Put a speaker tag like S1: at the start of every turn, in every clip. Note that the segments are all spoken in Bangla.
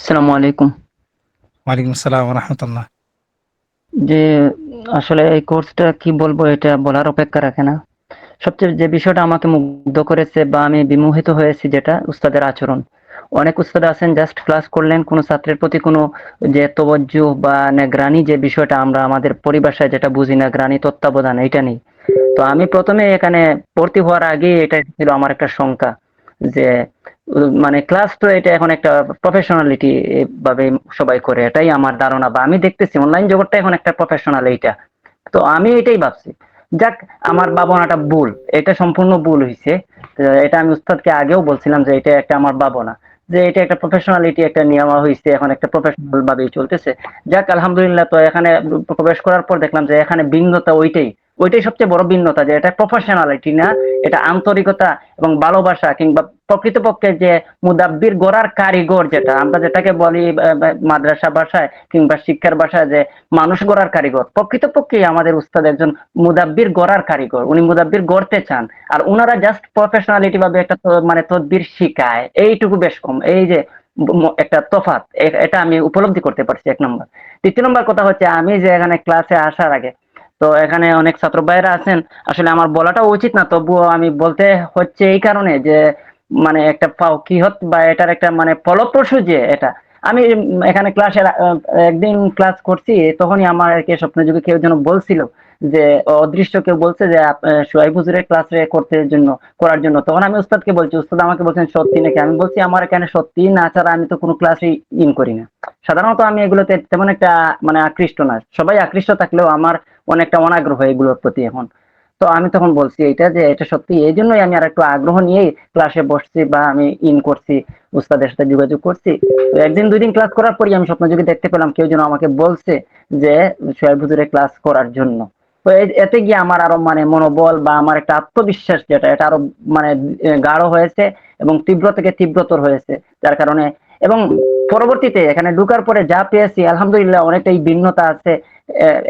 S1: আসসালামু আলাইকুম।
S2: ওয়ালাইকুম আসসালাম রহমতুল্লাহ।
S1: যে আসলে এই কোর্সটা কি বলবো এটা বলার অপেক্ষা রাখে না। সবচেয়ে যে বিষয়টা আমাকে মুগ্ধ করেছে বা আমি বিমোহিত হয়েছি যেটা উস্তাদের আচরণ। অনেক উস্তাদ আছেন জাস্ট ক্লাস করলেন, কোনো ছাত্রের প্রতি কোনো যে তওয়াজ্জুহ বা নেগরানি যে বিষয়টা আমরা আমাদের পরিভাষায় যেটা বুঝি নেগরানি তত্ত্বাবধান এইটা নেই। তো আমি ১ম এ এখানে ভর্তি হওয়ার আগেই এটা ছিল আমার একটা শঙ্কা যে মানে ক্লাস তো এটা এখন একটা প্রফেশনালিটি ভাবে সবাই করে। এটাই আমার ধারণা বা আমি দেখতেছি অনলাইন জগৎটা এখন একটা প্রফেশনাল এইটা। তো আমি এটাই ভাবছি। যাক, আমার ভাবনাটা ভুল। এটা সম্পূর্ণ ভুল হইছে। এটা আমি উস্তাদকে আগেও বলছিলাম যে এটা একটা আমার ভাবনা। যে এটা একটা প্রফেশনালিটি একটা নেওয়া হইছে, এখন একটা প্রফেশনাল ভাবেই চলতেছে। যাক আলহামদুলিল্লাহ, তো এখানে প্রবেশ করার পর দেখলাম যে এখানে ভিন্নতা ওইটাই। ওইটাই সবচেয়ে বড় ভিন্নতা যে এটা প্রফেশনালিটি না, এটা আন্তরিকতা এবং ভালোবাসা কিংবা প্রকৃতপক্ষে যে মুদাব্বির গড়ার কারিগর যেটা আমরা যেটাকে বলি মাদ্রাসা ভাষায় কিংবা শিক্ষার ভাষায় যে মানুষ গড়ার কারিগর, প্রকৃতপক্ষেই আমাদের উস্তাদ একজন মুদাব্বির গড়ার কারিগর। উনি মুদাব্বির গড়তে চান। আর উনারা জাস্ট প্রফেশনালিটি ভাবে একটা মানে তদবির শিখায়, এইটুকু বেশ কম। এই যে একটা তফাৎ, এটা আমি উপলব্ধি করতে পারছি ১ নম্বর। ২য় নম্বর কথা হচ্ছে আমি যে এখানে ক্লাসে আসার আগে তো এখানে অনেক ছাত্র ভাইরা আছেন। আসলে আমার বলাটা উচিত না, তবুও আমি বলতে হচ্ছে এই কারণে যে মানে একটা ফাওকিহত বা এটার একটা মানে ফলপ্রসূ যে এটা আমি এখানে ক্লাসের একদিন ক্লাস করছি, তখনই আমাকে স্বপ্নে যুগে কেউ যেন বলছিল যে অদৃশ্য কেউ বলছে যে সোহাইব হুজুরের ক্লাসে করার জন্য। তখন আমি উস্তাদকে বলছি, উস্তাদ আমাকে বলছেন সত্যি নাকি? আমি বলছি আমার এখানে সত্যি না ছাড়া আমি তো কোনো ক্লাসই করি না। সাধারণত আমি এগুলোতে তেমন একটা মানে আকৃষ্ট না। সবাই আকৃষ্ট থাকলেও আমার অনেকটা অনাগ্রহ এগুলোর প্রতি এখন। তো আমি তখন বলছি এইটা যে এটা সত্যি, এই জন্যই আমি আর একটু আগ্রহ নিয়েই ক্লাসে বসছি বা আমি করছি, উস্তাদের সাথে যোগাযোগ করছি। তো ১ দিন ২ দিন ক্লাস করার পরই আমি স্বপ্নযোগে দেখতে পেলাম কেউ যেন আমাকে বলছে যে সোহেব হুজুরের ক্লাস করার জন্য। তো এতে গিয়ে আমার আরো মানে মনোবল বা আমার একটা আত্মবিশ্বাস যেটা এটা আরো মানে গাঢ় হয়েছে এবং তীব্র থেকে তীব্রতর হয়েছে। যার কারণে এবং পরবর্তীতে এখানে ঢুকার পরে যা পেয়েছি আলহামদুলিল্লাহ অনেকটাই ভিন্নতা আছে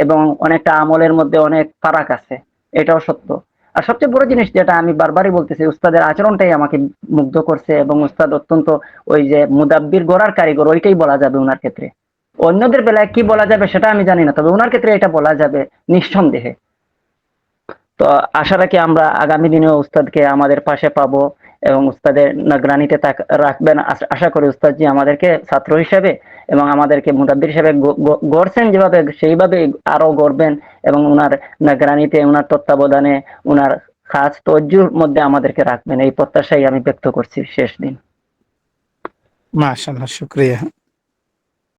S1: এবং অনেকটা আমলের মধ্যে অনেক ফারাক আছে। এটাও সত্য। আর সবচেয়ে বড় জিনিস যেটা আমি বারবারই বলতেছি, উস্তাদের আচরণটাই আমাকে মুগ্ধ করছে এবং উস্তাদ অত্যন্ত ওই যে মুদাব্বির গড়ার কারিগর ওইটাই বলা যাবে উনার ক্ষেত্রে। অন্যদের বেলায় কি বলা যাবে সেটা আমি জানি না, তবে উনার ক্ষেত্রে এটা বলা যাবে নিঃসন্দেহে। তো আশা রাখি আমরা আগামী দিনেও উস্তাদকে আমাদের পাশে পাবো এবং উস্তাদের নিগরানিতে রাখবেন। আশা করি উস্তাদজি আমাদেরকে ছাত্র হিসেবে এবং আমাদেরকে মুদাব্বির হিসেবে গড়ছেন যেভাবে সেইভাবে আরো গড়বেন এবং উনার নিগরানিতে, উনার তত্ত্বাবধানে, উনার খাস তওয়াজ্জুহর মধ্যে আমাদেরকে রাখবেন, এই প্রত্যাশাই আমি ব্যক্ত করছি শেষ দিন।
S2: মাশাআল্লাহ, শুকরিয়া।